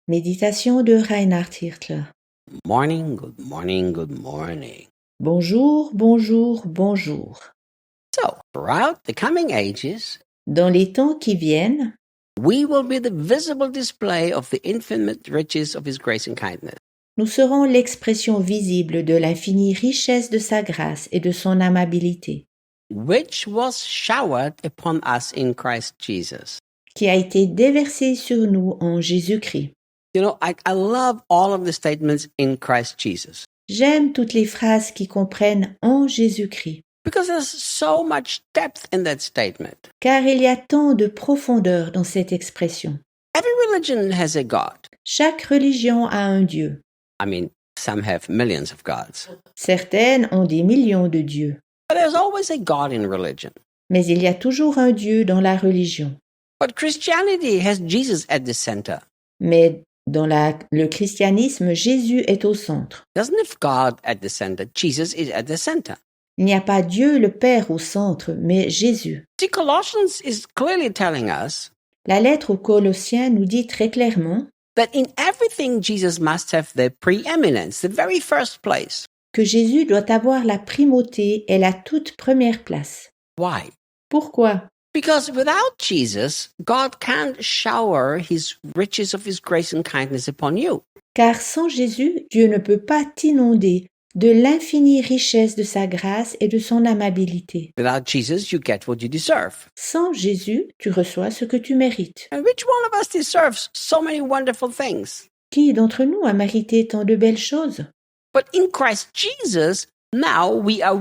Méditation de Reinhard Hirtler. Morning, good morning, good morning. Bonjour, bonjour, bonjour. So, throughout the coming ages, Dans les temps qui viennent, we will be the visible display of the infinite riches of His grace and kindness, nous serons l'expression visible de l'infinie richesse de sa grâce et de son amabilité, which was showered upon us in Christ Jesus. qui a été déversée sur nous en Jésus-Christ. You know, I love all of the statements in Christ Jesus J'aime toutes les phrases qui comprennent en Jésus-Christ, because there's so much depth in that statement. car il y a tant de profondeur dans cette expression. Every religion has a God. Chaque religion a un Dieu. I mean, some have millions of gods. Certaines ont des millions de dieux, But there's always a God in religion. mais il y a toujours un Dieu dans la religion. But Christianity has Jesus at the center. Mais dans le christianisme, Jésus est au centre. Doesn't have God at the center. Jesus is at the center. Il n'y a pas Dieu le Père au centre, mais Jésus. See, Colossians is clearly telling us La lettre aux Colossiens nous dit très clairement that in everything Jesus must have the preeminence, the very first place. que Jésus doit avoir la primauté et la toute première place. Why? Pourquoi? Because without Jesus, God can't shower His riches of His grace and kindness upon you. Car sans Jésus, Dieu ne peut pas t'inonder de l'infinie richesse de sa grâce et de son amabilité. Without Jesus, you get what you deserve. Sans Jésus, tu reçois ce que tu mérites. And which one of us deserves so many wonderful things? Qui d'entre nous a mérité tant de belles choses? But in Christ Jesus, now we are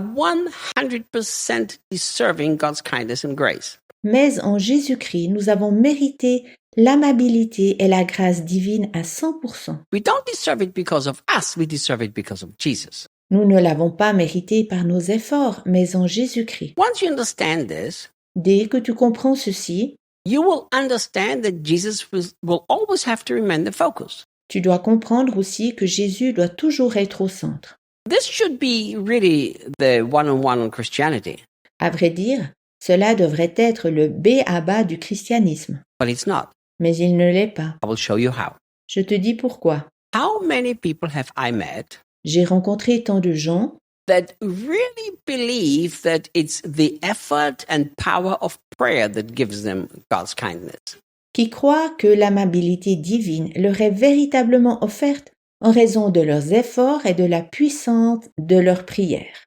100% deserving God's kindness and grace. Mais en Jésus-Christ, nous avons mérité l'amabilité et la grâce divine à 100%. We don't deserve it because of us, we deserve it because of Jesus. Nous ne l'avons pas mérité par nos efforts, mais en Jésus-Christ. Once you understand this, Dès que tu comprends ceci, you will understand that Jesus will always have to remain the focus. tu dois comprendre aussi que Jésus doit toujours être au centre. This should be really the one-on-one on Christianity, À vrai dire, cela devrait être le B à bas du christianisme, but it's not. mais il ne l'est pas. I will show you how. Je te dis pourquoi. How many people have I met J'ai rencontré tant de gens that really believe that it's the effort and power of prayer that gives them God's kindness? qui croient que l'amabilité divine leur est véritablement offerte en raison de leurs efforts et de la puissance de leurs prières.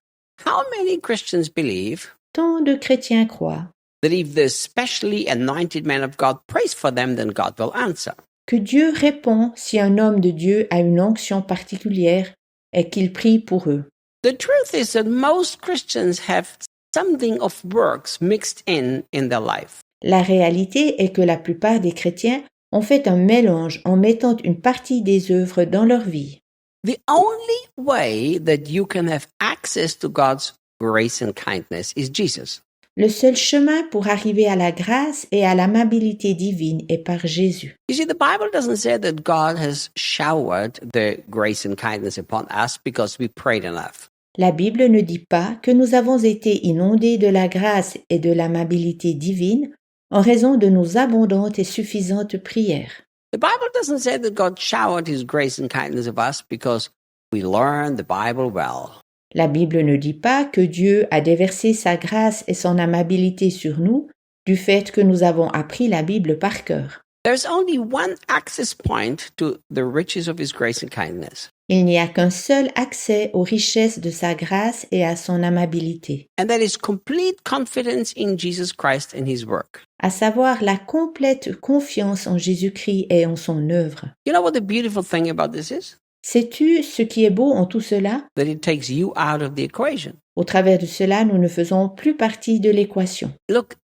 How many Christians believe Tant de chrétiens croient that if the specially anointed man of God prays for them, then God will answer? que Dieu répond si un homme de Dieu a une onction particulière et qu'il prie pour eux. The truth is that most Christians have something of works mixed in their life. La réalité est que la plupart des chrétiens ont fait un mélange en mettant une partie des œuvres dans leur vie. The only way that you can have access to God's grace and kindness is Jesus. Le seul chemin pour arriver à la grâce et à l'amabilité divine est par Jésus. You see, the Bible doesn't say that God has showered the grace and kindness upon us because we prayed enough. La Bible ne dit pas que nous avons été inondés de la grâce et de l'amabilité divine en raison de nos abondantes et suffisantes prières. The Bible doesn't say that God showered His grace and kindness of us because we learned the Bible well. La Bible ne dit pas que Dieu a déversé sa grâce et son amabilité sur nous du fait que nous avons appris la Bible par cœur. There's only one access point to the riches of His grace and kindness, Il n'y a qu'un seul accès aux richesses de sa grâce et à son amabilité, and that is complete confidence in Jesus Christ and His work. à savoir la complète confiance en Jésus-Christ et en son œuvre. You know what the beautiful thing about this is? Sais-tu ce qui est beau en tout cela? That it takes you out of the equation. Au travers de cela, nous ne faisons plus partie de l'équation. Look,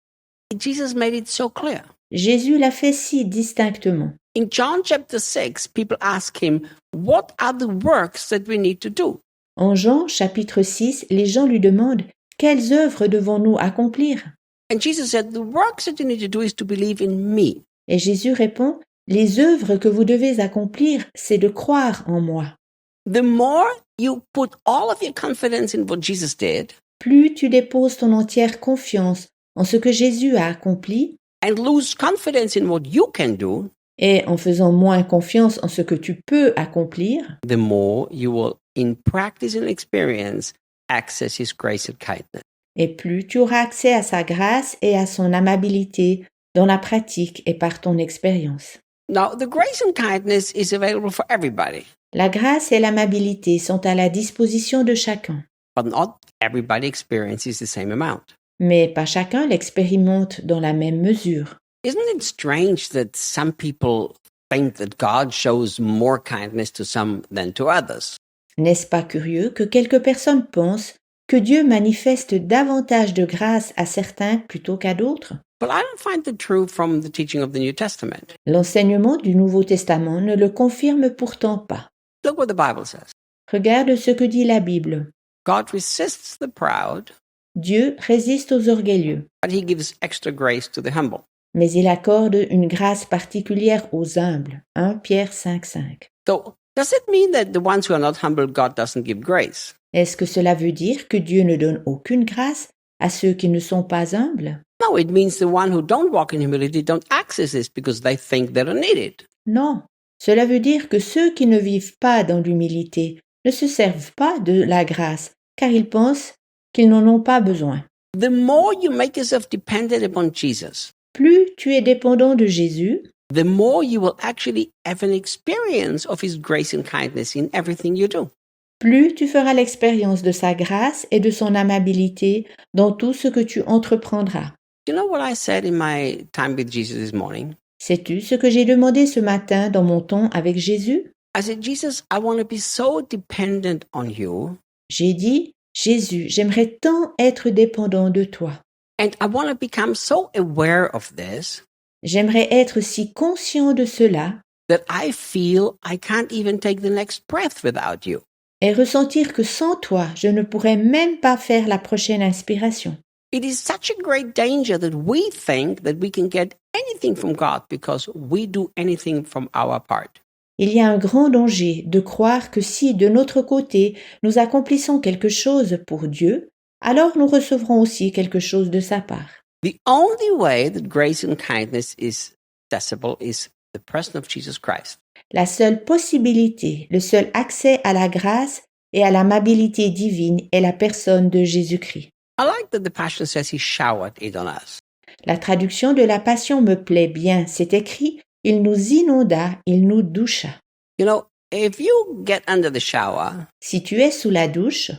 Jesus made it so clear. Jésus l'a fait si distinctement. In John chapter 6, people ask Him, what are the works that we need to do? En Jean chapitre 6, les gens lui demandent « Quelles œuvres devons-nous accomplir ?» And Jesus said, the works that you need to do is to believe in me. Et Jésus répond « Les œuvres que vous devez accomplir, c'est de croire en moi. The more you put all of your confidence in what Jesus did Plus tu déposes ton entière confiance en ce que Jésus a accompli and lose confidence in what you can do, Et en faisant moins confiance en ce que tu peux accomplir, the more you will, in practice and experience, access His grace and kindness. et plus tu auras accès à sa grâce et à son amabilité dans la pratique et par ton expérience. Now, the grace and kindness is available for everybody, La grâce et l'amabilité sont à la disposition de chacun, but not everybody experiences the same amount. mais pas chacun l'expérimente dans la même mesure. Isn't it strange that some people think that God shows more kindness to some than to others? N'est-ce pas curieux que quelques personnes pensent que Dieu manifeste davantage de grâce à certains plutôt qu'à d'autres? But I don't find the truth from the teaching of the New Testament. L'enseignement du Nouveau Testament ne le confirme pourtant pas. Look what the Bible says. Regarde ce que dit la Bible. God resists the proud, Dieu résiste aux orgueilleux, but He gives extra grace to the humble. mais il accorde une grâce particulière aux humbles. 1 Pierre 5,5. So, does it mean that the ones who are not humble, God doesn't give grace? Est-ce que cela veut dire que Dieu ne donne aucune grâce à ceux qui ne sont pas humbles? No, it means the one who don't walk in humility don't access this because they think they don't need it. Non. Cela veut dire que ceux qui ne vivent pas dans l'humilité ne se servent pas de la grâce, car ils pensent qu'ils n'en ont pas besoin. The more you make yourself dependent upon Jesus, Plus tu es dépendant de Jésus, the more you will actually have an experience of His grace and kindness in everything you do. plus tu feras l'expérience de sa grâce et de son amabilité dans tout ce que tu entreprendras. You know what I said in my time with Jesus this morning? Sais-tu ce que j'ai demandé ce matin dans mon temps avec Jésus? I said, Jesus, I want to be so dependent on you, J'ai dit, Jésus, j'aimerais tant être dépendant de toi. and I want to become so aware of this J'aimerais être si conscient de cela that I feel I can't even take the next breath without you. et ressentir que sans toi, je ne pourrais même pas faire la prochaine inspiration. It is such a great danger that we think that we can get anything from God because we do anything from our part. Il y a un grand danger de croire que si, de notre côté, nous accomplissons quelque chose pour Dieu, alors nous recevrons aussi quelque chose de sa part. The only way that grace and kindness is accessible is the person of Jesus Christ. La seule possibilité, le seul accès à la grâce et à l'amabilité divine est la personne de Jésus-Christ. I like that the Passion says He showered it on us. La traduction de la Passion me plaît bien. C'est écrit, il nous inonda, il nous doucha. You know, if you get under the shower, Si tu es sous la douche,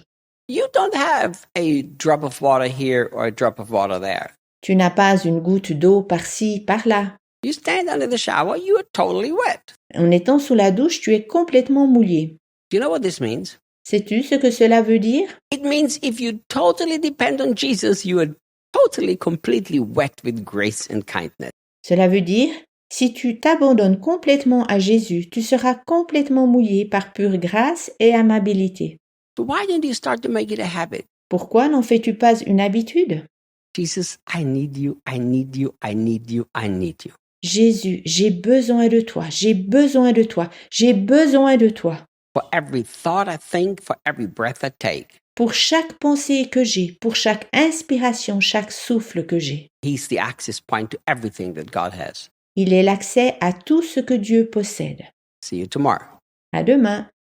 you don't have a drop of water here or a drop of water there. tu n'as pas une goutte d'eau par-ci, par-là. You stand under the shower, you are totally wet. En étant sous la douche, tu es complètement mouillé. Do you know what this means? Sais-tu ce que cela veut dire? It means if you totally depend on Jesus, you are totally, completely wet with grace and kindness. Cela veut dire, si tu t'abandonnes complètement à Jésus, tu seras complètement mouillé par pure grâce et amabilité. So why don't you start to make it a habit? Pourquoi n'en fais-tu pas une habitude? Jesus, I need you, I need you, I need you, I need you. Jésus, j'ai besoin de toi, j'ai besoin de toi, j'ai besoin de toi. For every thought I think, for every breath I take. Pour chaque pensée que j'ai, pour chaque inspiration, chaque souffle que j'ai. He's the access point to everything that God has. Il est l'accès à tout ce que Dieu possède. See you tomorrow. À demain.